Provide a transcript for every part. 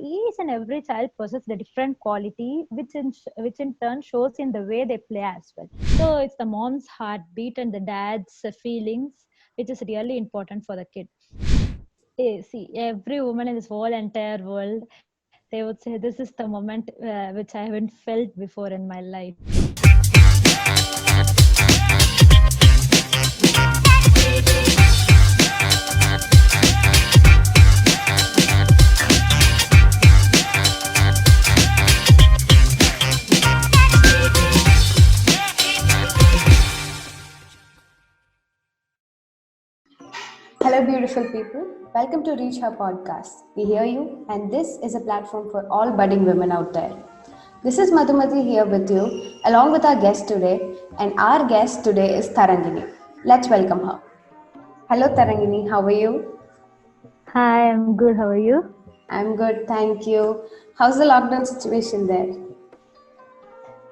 each and every child possesses the different quality, which in turn shows in the way they play as well. So it's the mom's heartbeat and the dad's feelings, which is really important for the kid. See, every woman in this whole entire world, they would say this is the moment which I haven't felt before in my life. Hello, beautiful people. Welcome to Reach Her podcast. We hear you, and this is a platform for all budding women out there. This is Madhumati here with you, along with our guest today, and our guest today is Tharangini. Let's welcome her. Hello, Tharangini. How are you? Hi, I'm good. How are you? I'm good, thank you. How's the lockdown situation there?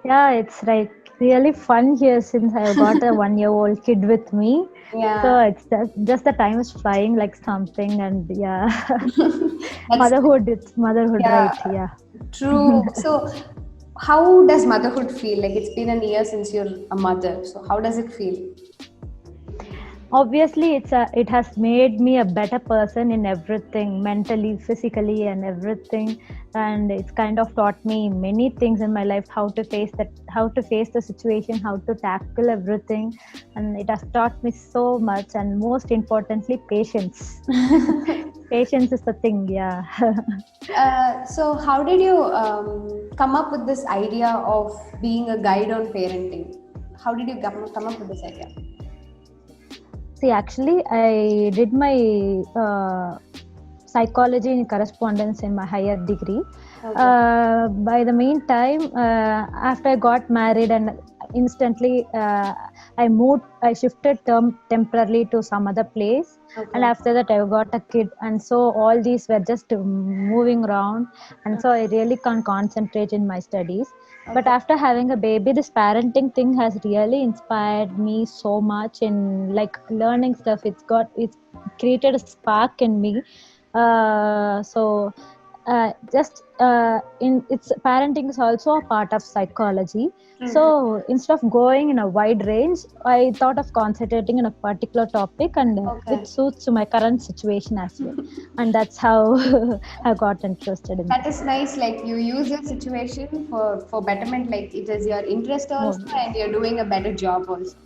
Yeah, it's like really fun here since I got a 1-year-old kid with me. So Yeah, it's just the time is flying like something, and yeah, that's it's motherhood, yeah, right? Yeah. true. So, how does motherhood feel? Like it's been a year since you're a mother. So, how does it feel? Obviously it has made me a better person in everything, mentally, physically, and everything. And it's kind of taught me many things in my life, how to face the situation, how to tackle everything. And it has taught me so much, and most importantly, patience. Patience is the thing. Yeah. So, how did you come up with this idea of being a guide on parenting? How did you come up with this idea? See, actually, I did my psychology in correspondence in my higher degree. Okay. By the meantime, after I got married, and instantly I shifted temporarily to some other place. And Okay. after that, I got a kid. And so all these were just moving around. And so I really can't concentrate in my studies. But Okay. after having a baby, this parenting thing has really inspired me so much in like learning stuff. It's created a spark in me. Just in its parenting is also a part of psychology. True. So instead of going in a wide range, I thought of concentrating on a particular topic, and Okay. which suits to my current situation as well. And that's how I got interested in That this. is nice. Like you use your situation for betterment. Like it is your interest also, and Obviously, you're doing a better job also.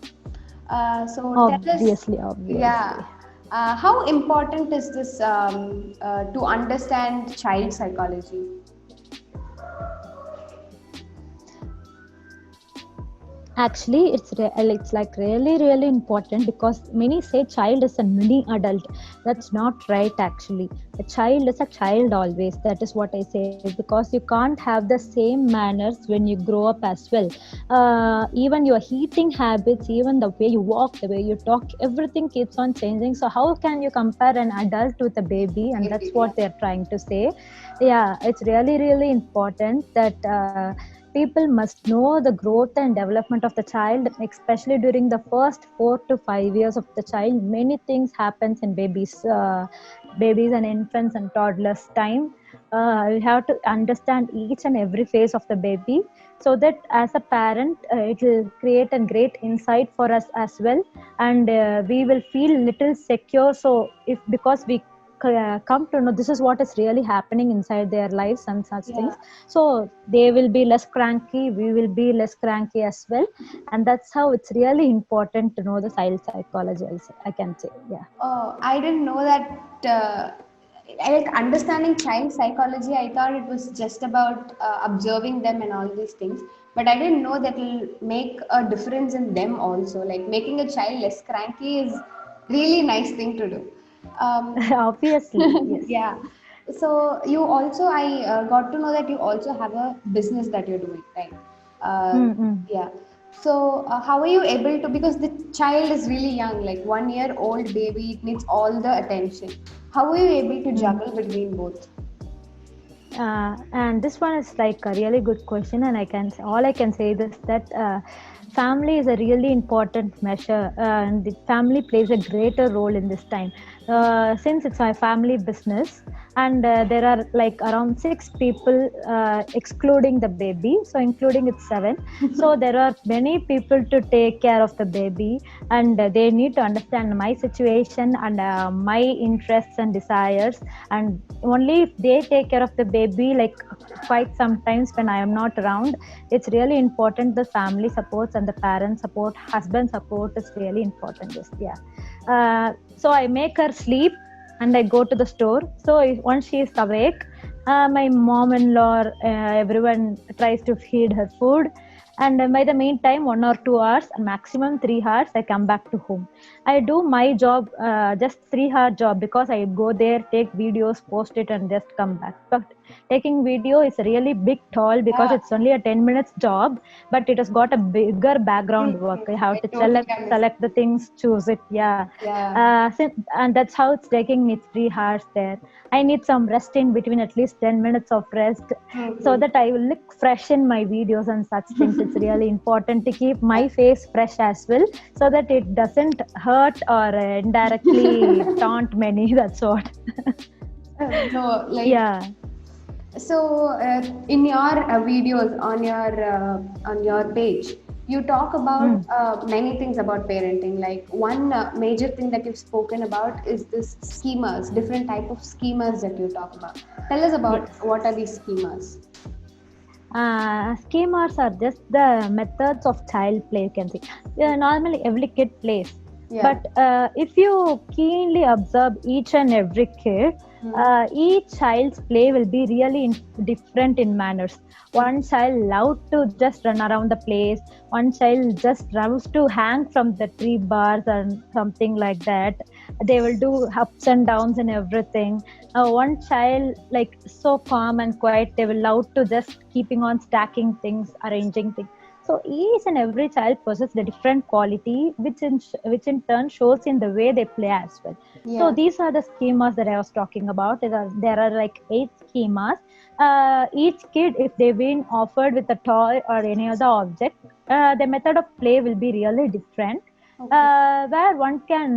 So tell us, obviously. yeah, how important is this to understand child psychology? Actually, it's like really important, because many say child is a mini adult. That's not right. Actually, a child is a child always. That is what I say, because you can't have the same manners when you grow up as well. Even your eating habits, even the way you walk, the way you talk, everything keeps on changing. So how can you compare an adult with a baby? And Maybe, that's yeah. what they're trying to say. Yeah, it's really important that. People must know the growth and development of the child, especially during the first 4 to 5 years of the child. Many things happens in babies and infants and toddlers time. We have to understand each and every phase of the baby, so that as a parent, it will create a great insight for us as well. And we will feel little secure. So if because we come to know this is what is really happening inside their lives and such Yeah. things, so they will be less cranky, we will be less cranky as well. And that's how it's really important to know the child psychology also, I can say. Yeah. Oh, I didn't know that. I like understanding child psychology. I thought it was just about observing them and all these things. But I didn't know that will make a difference in them also. Like making a child less cranky is really nice thing to do. Um, Obviously, yes. yeah. So you also, I got to know that you also have a business that you're doing, right? Mm-mm. Yeah. So how are you able to? Because the child is really young, like 1 year old baby, it needs all the attention. How are you able to Mm. juggle between both? And this one is like a really good question, and all I can say is that family is a really important measure, and the family plays a greater role in this time. Since it's my family business, and there are like around 6 people, excluding the baby, so including it's 7. So there are many people to take care of the baby, and they need to understand my situation and my interests and desires. And only if they take care of the baby, like quite sometimes when I am not around, it's really important the family supports and the parent support, husband support is really important. Just yeah. So I make her sleep and I go to the store. So once she is awake, my mom-in-law, everyone tries to feed her food. And by the meantime, 1 or 2 hours, maximum 3 hours, I come back to home. I do my job, just 3 hour job, because I go there, take videos, post it, and just come back. But taking video is a really big toll because Yeah, it's only a 10 minutes job, but it has got a bigger true, background work. true. I have I to totally select the understand. things, choose it. Yeah. Yeah. And that's how it's taking me 3 hours there. I need some rest in between, at least 10 minutes of rest, True, so true. that I will look fresh in my videos and such things. It's really important to keep Yeah. my face fresh as well, so that it doesn't hurt or indirectly taunt many. That's what. No, like Yeah. so, in your videos on your page, you talk about Mm. many things about parenting. Like one major thing that you've spoken about is this schemas, different type of schemas that you talk about. Tell us about Yes. what are these schemas. Schemas are just the methods of child play, you can see. Normally, every kid plays. Yeah. But if you keenly observe each and every kid, Hmm. each child's play will be really different in manners. One child loves to just run around the place. One child just loves to hang from the tree bars and something like that. They will do ups and downs and everything. One child like so calm and quiet, they will love to just keeping on stacking things, arranging things. So each and every child possesses the different quality, which in turn shows in the way they play as well. So Yeah. these are the schemas that I was talking about. There are like 8 schemas. Each kid, if they've been offered with a toy or any other object, the method of play will be really different, Okay. where one can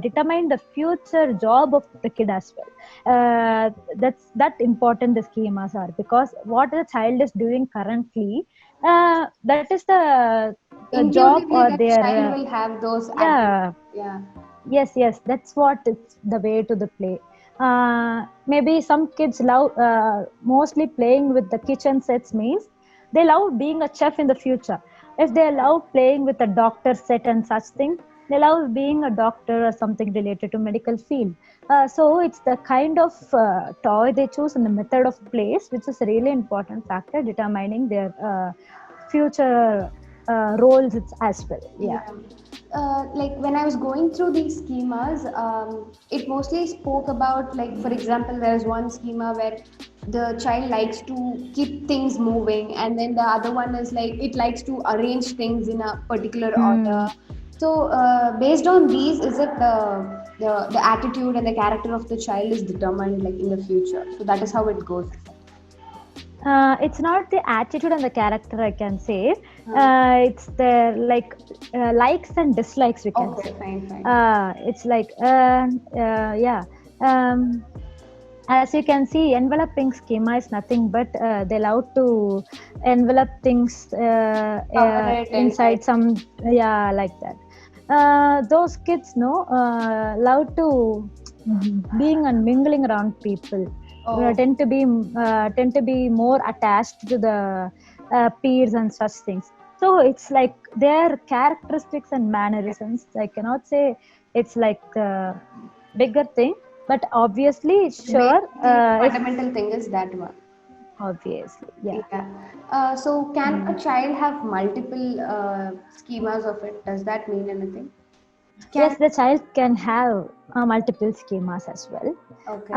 determine the future job of the kid as well. That's that important the schemas are, because what the child is doing currently, that is the job Intuitively, or the child their will have those attributes. yeah. Yeah. Yes, that's what it's the way to the play. Maybe some kids love mostly playing with the kitchen sets, means they love being a chef in the future. If they love playing with a doctor set and such thing, they love being a doctor or something related to medical field. So it's the kind of toy they choose and the method of plays, which is a really important factor determining their future roles as well. Yeah. Yeah. Like when I was going through these schemas, it mostly spoke about, like, for example, there's one schema where the child likes to keep things moving, and then the other one is like it likes to arrange things in a particular order. Hmm. So, based on these, is it the attitude and the character of the child is determined, like, in the future? So that is how it goes. It's not the attitude and the character, I can say. Huh. It's the likes and dislikes, we can Okay, say. fine, fine. It's like yeah. Um, as you can see, enveloping schema is nothing but they allow to envelop things Cover it inside. inside some, yeah, like that. Those kids know love to being and mingling around people, Oh, tend to be more attached to the peers and such things. So it's like their characteristics and mannerisms, I cannot say it's like a bigger thing, but obviously sure, the if fundamental thing is that one. obviously, yeah. Yeah. So can a Mm. child have multiple schemas of it? Does that mean anything? Can Yes, the child can have multiple schemas as well. Okay.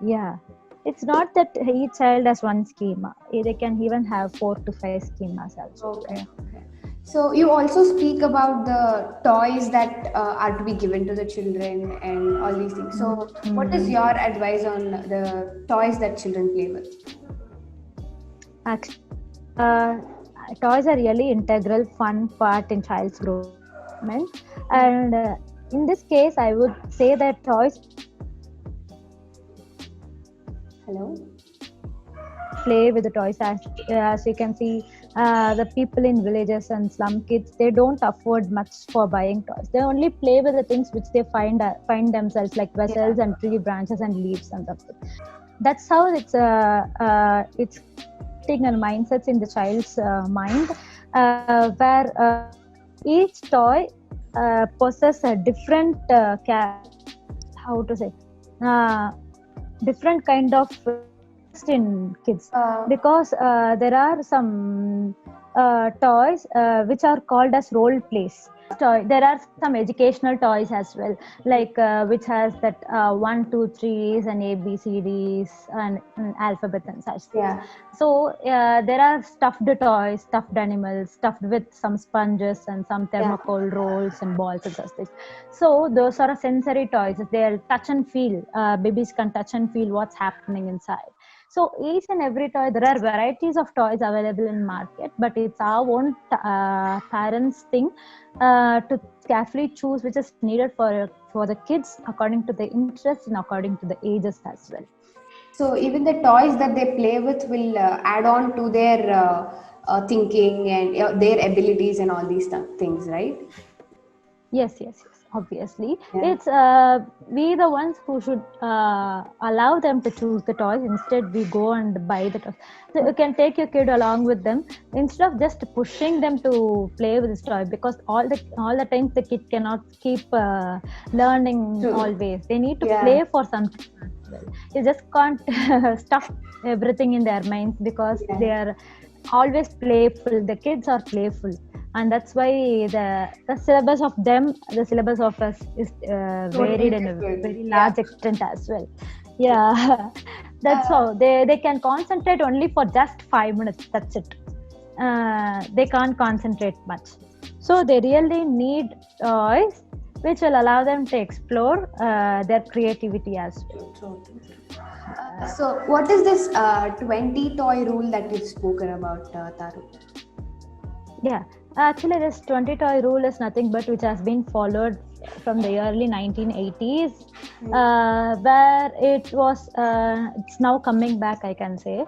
Yeah, it's not that each child has one schema. They can even have 4 to 5 schemas also. Yeah. Okay. Okay. So you also speak about the toys that are to be given to the children and all these things. So what is Mm. your advice on the toys that children play with? Actually, toys are really integral, fun part in child's growth and development. And in this case, I would say that toys Hello. Play with the toys. As you can see, the people in villages and slum kids, they don't afford much for buying toys. They only play with the things which they find themselves, like Yeah. vessels and tree branches and leaves and something. That's how it's creating a mindsets in the child's mind, where each toy possesses a different how to say, uh, different kind of interest in kids, Uh, because there are some toys which are called as role plays. There are some educational toys as well, like which has that 1 2 3s and abcds and alphabet and such things. yeah. So there are stuffed toys, stuffed animals, stuffed with some sponges and some Yeah. thermocol rolls and balls and such things. So those are sensory toys. They'll touch and feel. Babies can touch and feel what's happening inside. So each and every toy, there are varieties of toys available in market, but it's our own parents' thing to carefully choose which is needed for the kids according to the interests and according to the ages as well. So even the toys that they play with will add on to their thinking and their abilities and all these things, right? Yes. Obviously, Yeah. it's we the ones who should allow them to choose the toys. Instead, we go and buy the toys. So you can take your kid along with them instead of just pushing them to play with this toy, because all the times the kid cannot keep learning True. always. They need to Yeah. play for some time as well. You just can't stuff everything in their minds, because Yeah. they are always playful. The kids are playful, and that's why the syllabus of them, the syllabus of us is Totally varied in a different. very Yeah. large extent as well. Yeah. That's Uh, how they can concentrate only for just 5 minutes. That's it. They can't concentrate much, so they really need toys which will allow them to explore their creativity as well. true, true, true, true. So, what is this 20 toy rule that you've spoken about, Taru? Yeah, actually, this 20 toy rule is nothing but which has been followed from the early 1980s, where it's now coming back, I can say,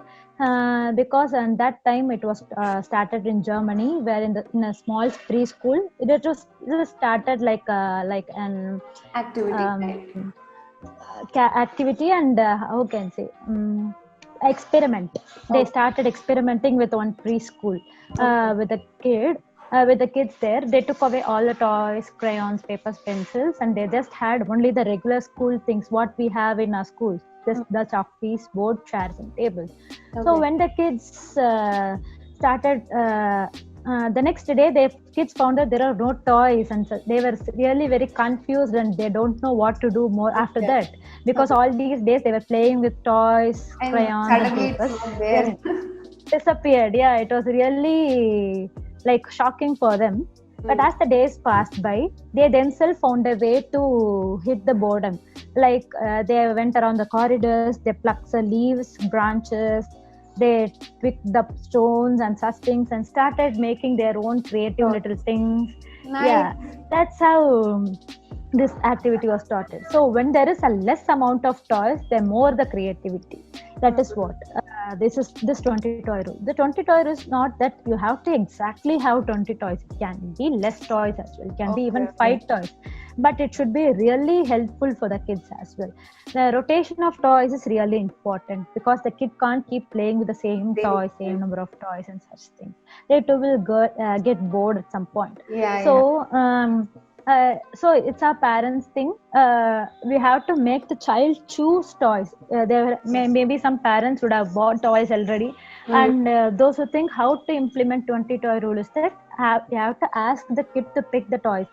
because at that time it was started in Germany, where in a small preschool, it was started like an Activity, um, right? activity, and how can I say, experiment. They Oh, started experimenting with one preschool okay. with a kid. With the kids there, they took away all the toys, crayons, papers, pencils, and they just had only the regular school things what we have in our schools, just Mm, the chalk piece, board, chairs, and tables. So okay. when the kids started, the next day, the kids found that there are no toys, and so they were really very confused, and they don't know what to do more after Okay. that, because Okay. all these days they were playing with toys, And crayons, and suddenly it's papers. not They there. disappeared. Yeah, it was really like shocking for them. But Mm, as the days passed by, they themselves found a way to hit the boredom. Like they went around the corridors, they plucked the leaves, branches, they picked up stones and such things, and started making their own creative so little things. nice. Yeah, that's how this activity was started. So when there is a less amount of toys, the more the creativity. That is what this is, this 20 toy rule. The 20 toy rule is not that you have to exactly have 20 toys. It can be less toys as well. It can be Okay, even okay. 5 toys, but it should be really helpful for the kids as well. The rotation of toys is really important, because the kid can't keep playing with the same Same toy, same time. number of toys and such things. They too will get bored at some point. Yeah, yeah. So it's our parents' thing. We have to make the child choose toys. Maybe some parents would have bought toys already, Mm, and those who think how to implement 20 toy rule is that you have to ask the kid to pick the toys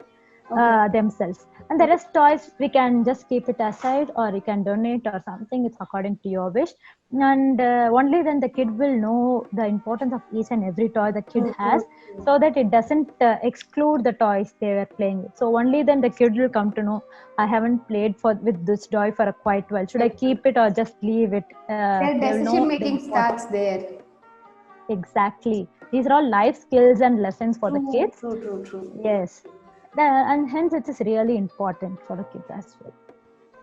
okay. themselves. And the Okay. rest toys, we can just keep it aside, or you can donate or something. It's according to your wish. And only then the kid will know the importance of each and every toy the kid Mm, has, mm, so that it doesn't exclude the toys they were playing with. So only then the kid will come to know, I haven't played with this toy for a quite while. Should I mm. keep it or just leave it? Their They will decision know the making importance. starts there. Exactly. These are all life skills and lessons for the True, kids. true, true, true. Yes. And hence it is really important for the kids as well.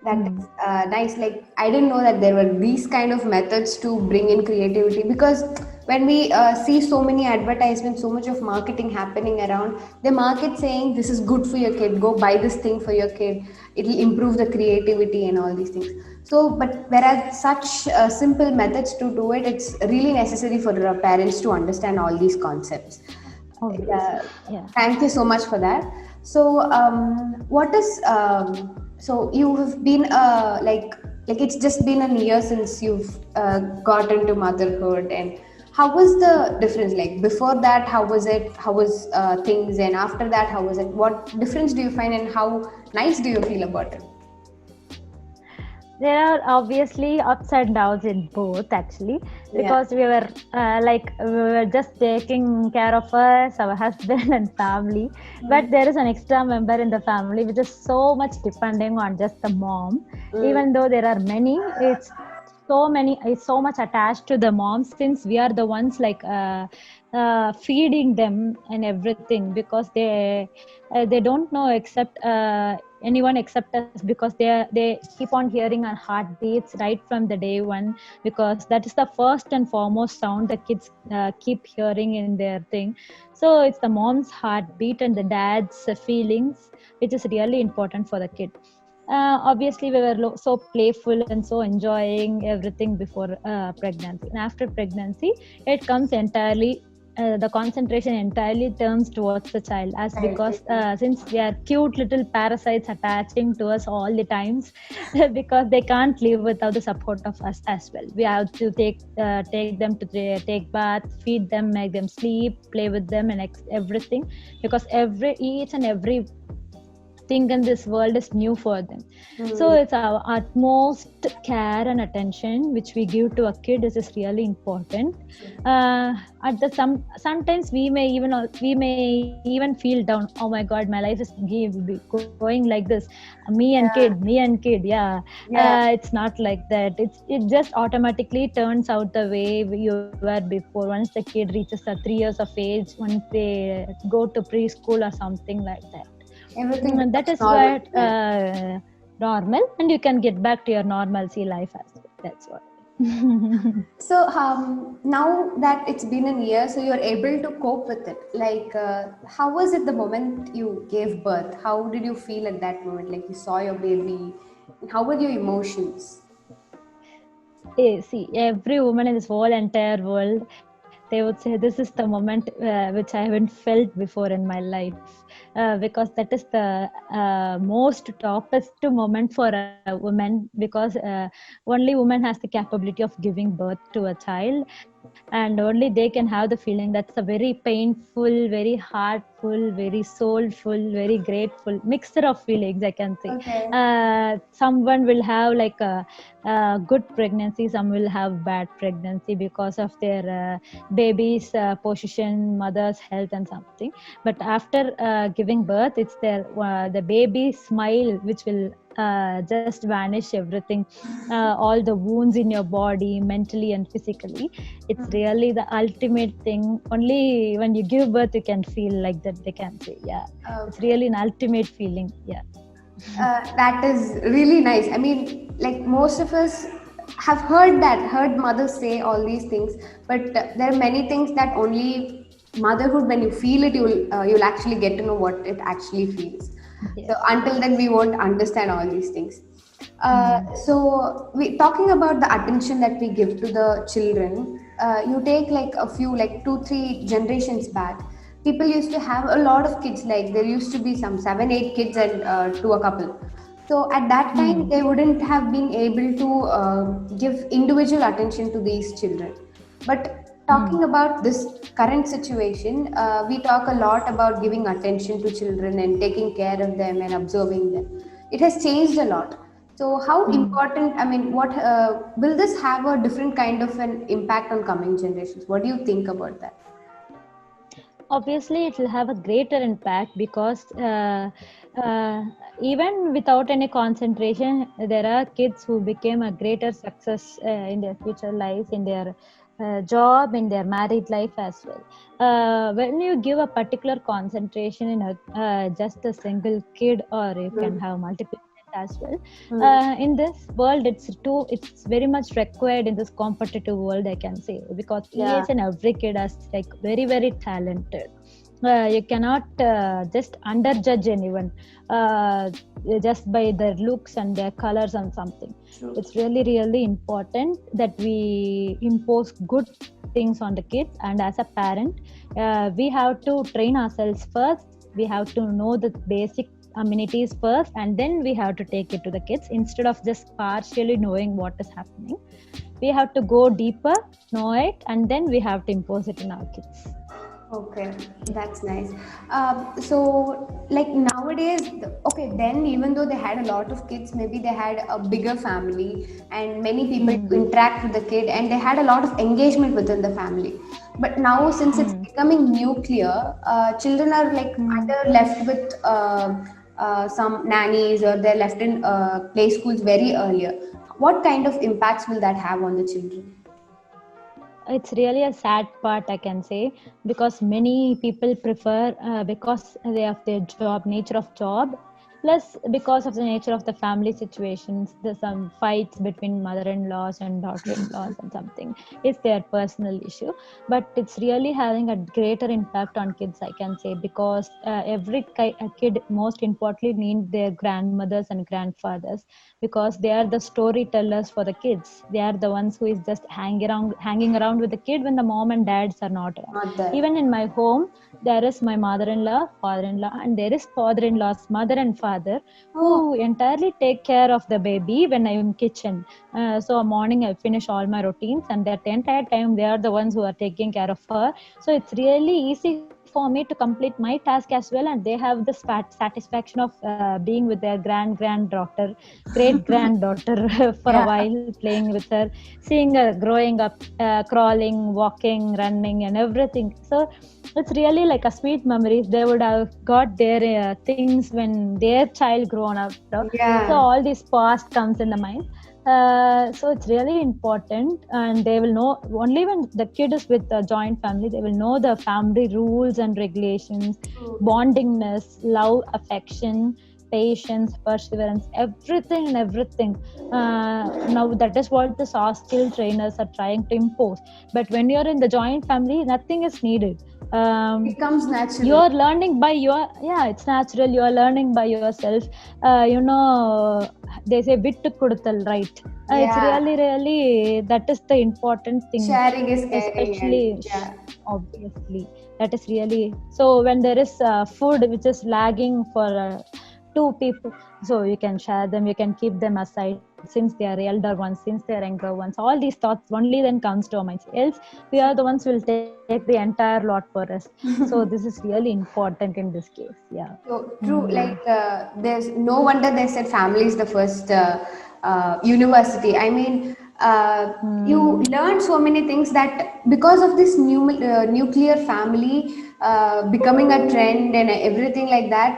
That Mm. is nice. Like I didn't know that there were these kind of methods to bring in creativity, because when we see so many advertisements, so much of marketing happening around, they market saying this is good for your kid. Go buy this thing for your kid. It'll improve the creativity and all these things. So, but whereas such simple methods to do it, it's really necessary for the parents to understand all these concepts. Yeah, Obviously, yeah. thank you so much for that. So, what is so you have been like it's just been a year since you've got into motherhood, and how was the difference? Like before that, how was it? How was things, and after that, how was it? What difference do you find, and how nice do you feel about it? There are obviously ups and downs in both actually, Yeah. because we were just taking care of us, our husband and family, but Mm. there is an extra member in the family which is so much depending on just the mom. Mm. Even though there are many, it's so much attached to the mom, since we are the ones feeding them and everything, because they don't know except anyone except us, because they keep on hearing our heartbeats right from the day one, because that is the first and foremost sound the kids keep hearing in their thing. So it's the mom's heartbeat and the dad's feelings which is really important for the kid. Obviously we were so playful and so enjoying everything before pregnancy, and after pregnancy it comes entirely the concentration entirely turns towards the child, as Right. because since they are cute little parasites attaching to us all the times, because they can't live without the support of us as well. We have to take them to take bath, feed them, make them sleep, play with them, and everything, because every each and every thing in this world is new for them. So Mm. it's our utmost care and attention which we give to a kid is really important. At the sometimes we may even feel down. Oh my God, my life is going like this. Yeah. Me and kid, yeah. Yeah. It's not like that. It just automatically turns out the way you were before. Once the kid reaches 3 years of age, once they go to preschool or something like that. Everything That becomes is normal what again. normal, and you can get back to your normalcy life as well. That's what. So now that it's been a year, so you're able to cope with it. Like, how was it the moment you gave birth? How did you feel at that moment? Like you saw your baby. How were your emotions? See, every woman in this whole entire world, they would say this is the moment which I haven't felt before in my life, because that is the most toppest moment for a woman, because only woman has the capability of giving birth to a child, and only they can have the feeling. That's a very painful, very heartful, very soulful, very grateful mixture of feelings, I can say. Okay. Someone will have a good pregnancy, some will have bad pregnancy because of their baby's position, mother's health and something. But after giving birth, it's the baby smile which will just vanish everything, all the wounds in your body, mentally and physically. It's really the ultimate thing. Only when you give birth you can feel like that, they can say. Yeah, it's Okay. really an ultimate feeling. Yeah. That is really nice. I mean, like most of us have heard that, heard mothers say all these things, but there are many things that only motherhood, when you feel it, you'll actually get to know what it actually feels. So Yes, until then, we yes. won't understand all these things. Mm. So we talking about the attention that we give to the children. You take like a few, like 2 3 generations back, people used to have a lot of kids. Like there used to be some 7 8 kids and to a couple. So at that time Mm. they wouldn't have been able to give individual attention to these children. But talking Mm. about this current situation, we talk a lot about giving attention to children and taking care of them and observing them. It has changed a lot. So how Mm. important, I mean, what will this have a different kind of an impact on coming generations? What do you think about that? Obviously it will have a greater impact, because uh, even without any concentration there are kids who became a greater success in their future life, in their job, in their married life as well. When you give a particular concentration in just a single kid, or you can Mm. have multiple as well. Hmm. In this world, it's very much required in this competitive world, I can say, because Yeah, each and every kid is like very very talented. You cannot just underjudge anyone uh, just by their looks and their colors and something. true. It's really really important that we impose good things on the kids, and as a parent, we have to train ourselves first. We have to know the basic amenities first, and then we have to take it to the kids instead of just partially knowing what is happening. We have to go deeper, know it, and then we have to impose it in our kids. Okay, that's nice. So, like nowadays, okay, then even though they had a lot of kids, maybe they had a bigger family and many people to Hmm. interact with the kid, and they had a lot of engagement within the family. But now, since it's Hmm. becoming nuclear, children are like Hmm. either left with some nannies or they're left in play schools very earlier. What kind of impacts will that have on the children? It's really a sad part, I can say, because many people prefer because they have their job, nature of job, plus because of the nature of the family situations. There's some fights between mother-in-laws and daughter-in-laws and something. It's their personal issue, but it's really having a greater impact on kids, I can say, because a kid most importantly need their grandmothers and grandfathers, because they are the storytellers for the kids. They are the ones who is just hanging around with the kid when the mom and dads are not around. Not there. Even in my home, there is my mother-in-law, father-in-law, and there is father-in-law's mother and father who Oh, entirely take care of the baby when I'm in kitchen. So morning I finish all my routines, and that entire time they are the ones who are taking care of her. So it's really easy for me to complete my task as well, and they have the satisfaction of being with their granddaughter, great granddaughter for a yeah. while, playing with her, seeing her growing up, crawling, walking, running, and everything. So it's really like a sweet memories. They would have got their things when their child grown up. So Yeah. all this past comes in the mind. So it's really important, and they will know only when the kid is with a joint family. They will know the family rules and regulations, True, true. bondingness, love, affection, patience, perseverance, everything and everything. Now that is what the soft skill trainers are trying to impose. But when you're in the joint family, nothing is needed. um, It comes naturally. you're learning by your, yeah, it's natural, you're learning by yourself. They say vittu kuduthal, right? It's Yeah. really really that is the important thing, Sharing is caring, especially and yeah. obviously that is really. So when there is food which is lagging for two people, so you can share them, you can keep them aside, since they are elder ones, since they are younger ones. All these thoughts only then comes to our minds, else we are the ones who will take the entire lot for us. So this is really important in this case. Yeah. So Hmm. true. Like there's no wonder they said family is the first university. I mean, you Hmm. learn so many things that because of this nuclear family becoming a trend and everything like that.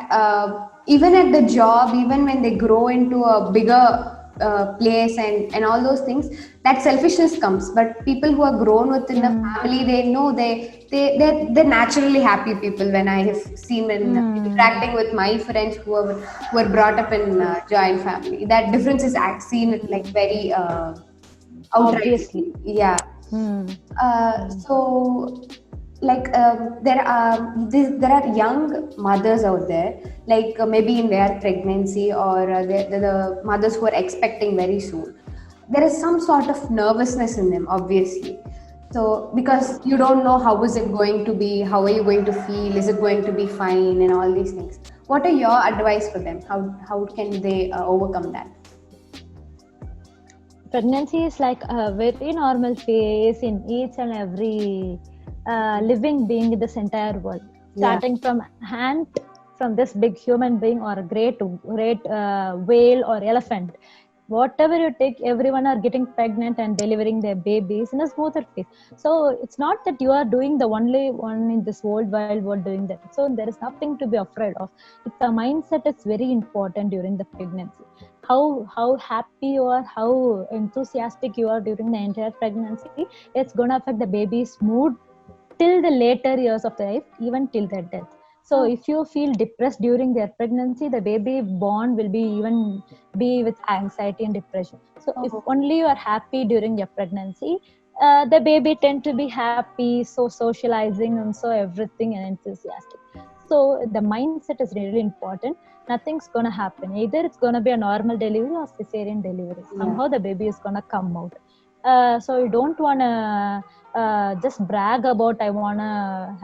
Even at the job, even when they grow into a bigger place and all those things, that selfishness comes. But people who are grown within a Hmm. family, they know they're naturally happy people. When I have seen in Hmm. interacting with my friends who are brought up in joint family, that difference is seen like Hmm. very Obviously. outrightly. Yeah. Hmm. Hmm. So like there are young mothers out there, like maybe in their pregnancy or the mothers who are expecting very soon. There is some sort of nervousness in them, obviously. So because you don't know how is it going to be, how are you going to feel, is it going to be fine, and all these things. What are your advice for them? How can they overcome that? Pregnancy is like a very normal phase in each and every living being in this entire world. Yeah. Starting from ant, from this big human being, or a great whale or elephant. Whatever you take, everyone are getting pregnant and delivering their babies in a smoother phase. So it's not that you are doing the only one in this whole world world doing that. So there is nothing to be afraid of. It's a mindset is very important during the pregnancy. How happy you are, how enthusiastic you are during the entire pregnancy, it's going to affect the baby's mood till the later years of the life, even till their death. So if you feel depressed during their pregnancy, the baby born will be even be with anxiety and depression. So if Oh, only you are happy during your pregnancy, the baby tend to be happy, so socializing and so everything and enthusiastic. So the mindset is really important. Nothing's gonna happen. Either it's gonna be a normal delivery or cesarean delivery. yeah. Somehow the baby is gonna come out. So you don't wanna just brag about I wanna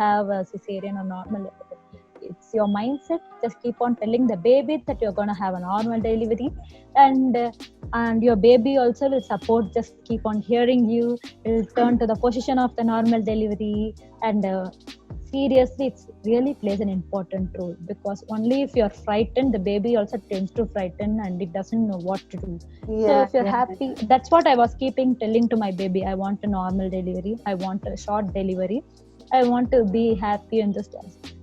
have a cesarean or normal delivery. It's your mindset. Just keep on telling the baby that you're gonna have a normal delivery, and uh, and your baby also will support. Just keep on hearing you. Will turn to the position of the normal delivery, and seriously, it really plays an important role, because only if you're frightened, the baby also tends to frighten and it doesn't know what to do. So Yeah, if you're yeah. happy, that's what I was keeping telling to my baby. I want a normal delivery, I want a short delivery, I want to be happy and just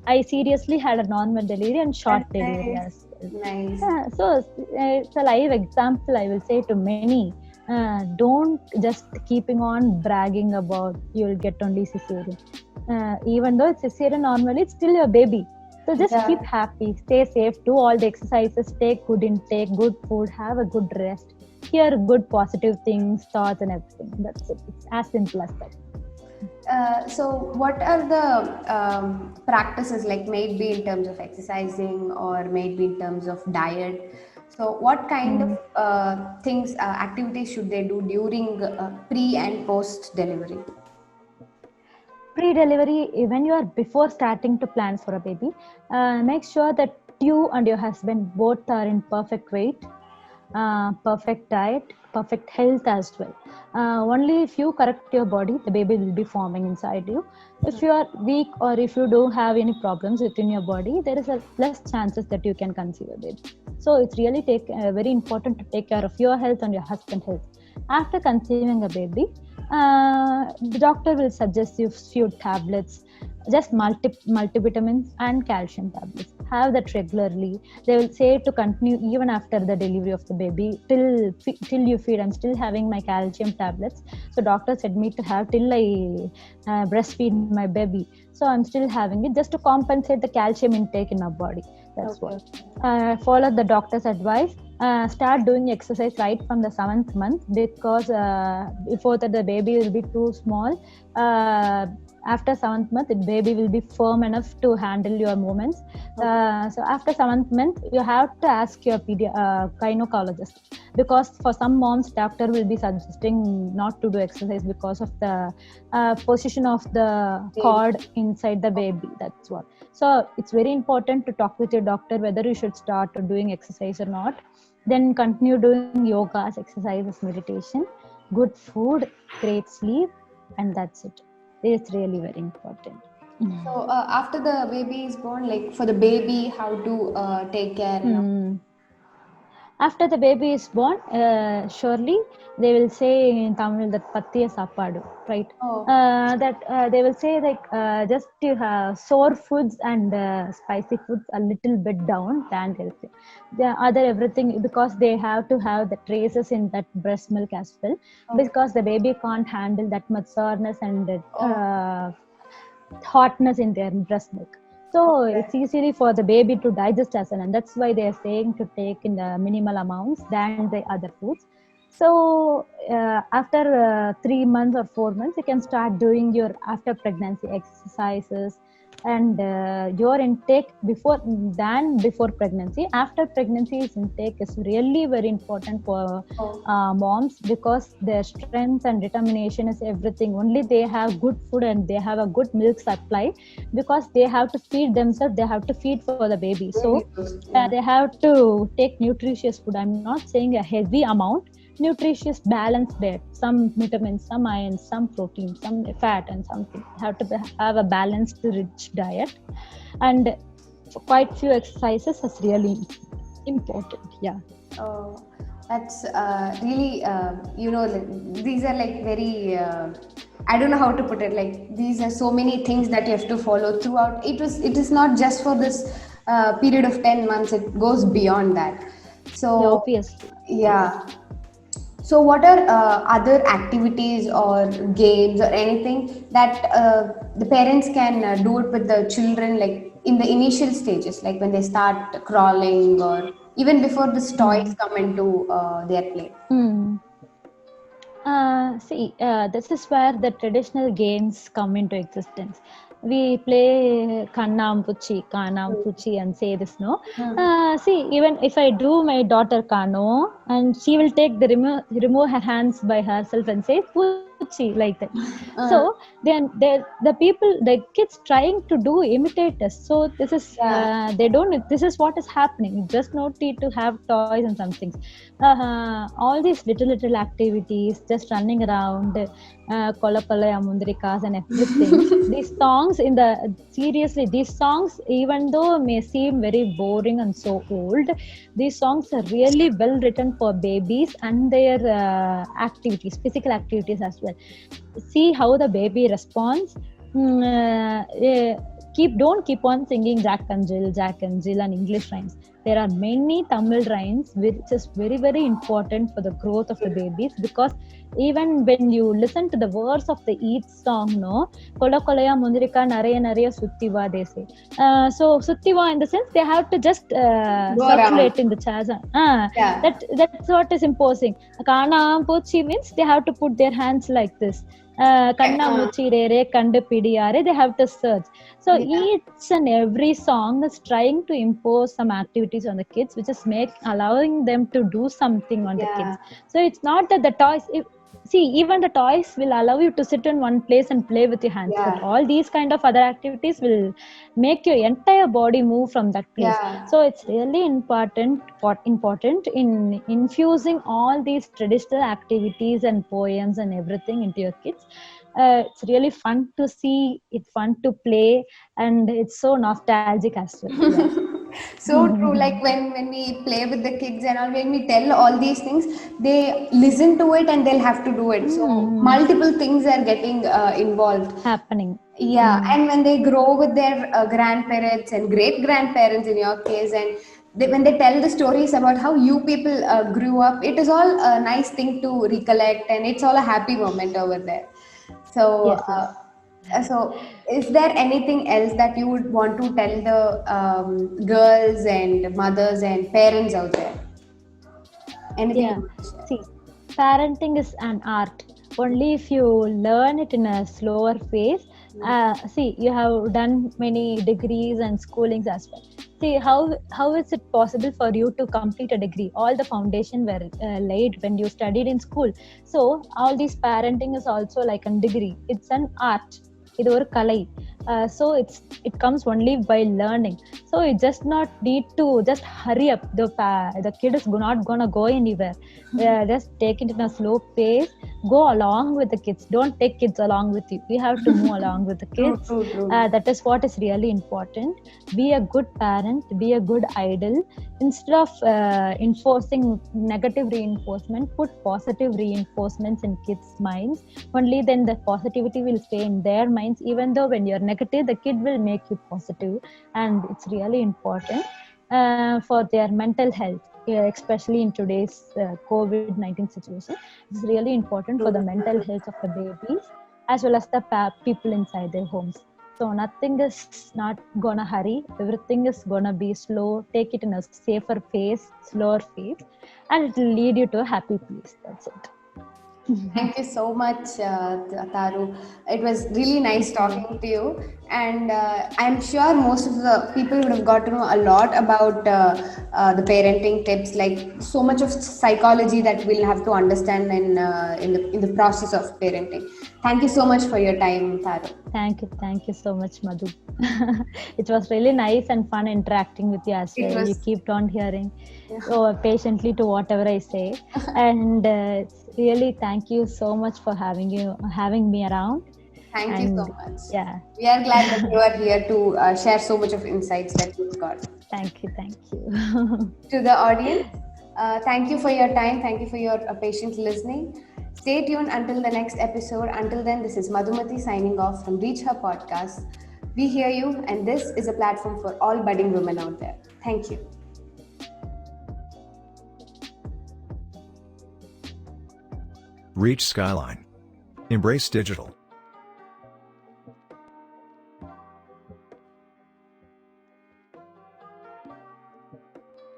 I seriously had a normal delivery and short That's delivery nice. as well. Nice. Yeah, so it's a live example, I will say to many. Don't just keeping on bragging about you'll get only cesarean. Even though it's cesarean normally, it's still your baby. So just Yeah. keep happy, stay safe, do all the exercises, take good intake, good food, have a good rest, hear good positive things, thoughts, and everything. That's it. It's as simple as that. So, what are the practices, like maybe in terms of exercising or maybe in terms of diet? So, what kind of Mm. activities should they do during pre and post delivery? Pre-delivery, when you are before starting to plan for a baby, make sure that you and your husband both are in perfect weight, perfect diet, perfect health as well. Only if you correct your body, the baby will be forming inside you. If you are weak or if you don't have any problems within your body, there is a less chances that you can conceive a baby. So it's really very important to take care of your health and your husband's health. After conceiving a baby, the doctor will suggest you few tablets, just multivitamins and calcium tablets. Have that regularly. They will say to continue even after the delivery of the baby till you feed. I'm still having my calcium tablets. So doctor said me to have till I breastfeed my baby. So I'm still having it just to compensate the calcium intake in our body. That's what. Okay. Follow the doctor's advice. Start doing exercise right from the 7th month, because before that the baby will be too small. After 7th month, the baby will be firm enough to handle your movements. Okay. So after 7th month, you have to ask your gynecologist, because for some moms, doctor will be suggesting not to do exercise because of the position of the Baby. cord inside the baby. That's what. So it's very important to talk with your doctor whether you should start doing exercise or not. Then continue doing yogas, exercises, meditation, good food, great sleep, and that's it. It's really very important. So, after the baby is born, like for the baby, how to take care and all. Hmm. After the baby is born, surely they will say in Tamil that pattiya sappadu, right? Oh, That they will say like just to have sour foods and spicy foods a little bit down than healthy. The other everything, because they have to have the traces in that breast milk as well, okay. because the baby can't handle that much sourness and Oh, hotness in their breast milk. So okay. it's easily for the baby to digest as well, and that's why they are saying to take in the minimal amounts than the other foods. So after 3 months or 4 months, you can start doing your after pregnancy exercises, and your intake before pregnancy. After pregnancy's intake is really very important for Oh, moms, because their strength and determination is everything. Only they have good food and they have a good milk supply, because they have to feed themselves, they have to feed for the baby. So baby first. Yeah. they have to take nutritious food. I'm not saying a heavy amount, nutritious balanced diet, some vitamins, some iron, some protein, some fat, and something. Have to have a balanced rich diet, and quite few exercises is really important. Yeah. Oh, that's really, like, these are like very, I don't know how to put it. Like, these are so many things that you have to follow throughout. It is not just for this period of 10 months, it goes beyond that. Yeah, So, obviously. Yes. yeah. So, what are other activities or games or anything that the parents can do it with the children, like in the initial stages, like when they start crawling or even before the toys Mm. come into their play? Mm. See, this is where the traditional games come into existence. We play Kannam Puchi, and say this, no? See, even if I do my daughter Kano, and she will take remove her hands by herself and say Puchi like that. So Uh, the people, the kids trying to do imitate us. So this is yeah, they don't. This is what is happening. You just not need to have toys and some things. All these little activities, just running around, kolapalaya mundrikas and everything. These songs seriously, these songs, even though may seem very boring and so old, these songs are really well written for babies and their activities, physical activities as well. See how the baby responds. Don't keep on singing Jack and Jill and English rhymes. There are many Tamil rhymes which is very important for the growth of the babies, because even when you listen to the words of the each song, no, kola kolaya mundrika naraya suttiva, they say. So suttiva in the sense they have to just go around. circulate in the chairs. Yeah. That's what is imposing. Kana pochi means they have to put their hands like this. Kanna Uh, muchirere kandu pidiyare, they have to search. So yeah. each and every song is trying to impose some activities on the kids, which is allowing them to do something on the kids. Yeah. So it's not that the toys, see, even the toys will allow you to sit in one place and play with your hands, but Yeah. all these kind of other activities will make your entire body move from that place. Yeah. So it's really important in infusing all these traditional activities and poems and everything into your kids. It's really fun to see, it's fun to play, and it's so nostalgic as well. Yeah. So true. Like when we play with the kids and all, when we tell all these things, they listen to it and they'll have to do it. So Mm, multiple things are getting involved. happening. Yeah, Mm, and when they grow with their grandparents and great grandparents in your case, and when they tell the stories about how you people grew up, it is all a nice thing to recollect, and it's all a happy moment over there. So, yes, yes. is there anything else that you would want to tell the girls and mothers and parents out there? Anything you Yeah. want to share? See, parenting is an art. Only if you learn it in a slower pace. See, you have done many degrees and schoolings as well. See, how is it possible for you to complete a degree? All the foundation were laid when you studied in school. So all this parenting is also like a degree. It's an art. இது ஒரு கலை. So it comes only by learning. So you just not need to just hurry up. The kid is not gonna go anywhere. Just take it in a slow pace. Go along with the kids. Don't take kids along with you. You have to move along with the True, kids. true, true. That is what is really important. Be a good parent. Be a good idol. Instead of enforcing negative reinforcement, put positive reinforcements in kids' minds. Only then the positivity will stay in their minds. Even though when you're negative, the kid will make you positive, and it's really important for their mental health. Yeah, especially in today's COVID-19 situation, it's really important for the True. mental health of the babies as well as the people inside their homes. So nothing is not gonna hurry. Everything is gonna be slow. Take it in a safer pace, slower pace, and it will lead you to a happy place. That's it. Thank you so much, Taru. It was really nice Thank you. talking to you, and I'm sure most of the people would have got to know a lot about the parenting tips, like so much of psychology that we'll have to understand in the process of parenting. Thank you so much for your time, Taru. Thank you so much, Madhu. It was really nice and fun interacting with you as It well. You was. kept on hearing Yeah. patiently to whatever I say, and it's really thank you so much for having me around. Thank you so And much. yeah, We are glad that you are here to share so much of insights that you've got. thank you. To the audience, thank you for your time. Thank you for your patient listening. Stay tuned until the next episode. Until then, this is Madhumati signing off from Reach Her Podcast. We hear you, and this is a platform for all budding women out there. Thank you. Reach Skyline. Embrace digital.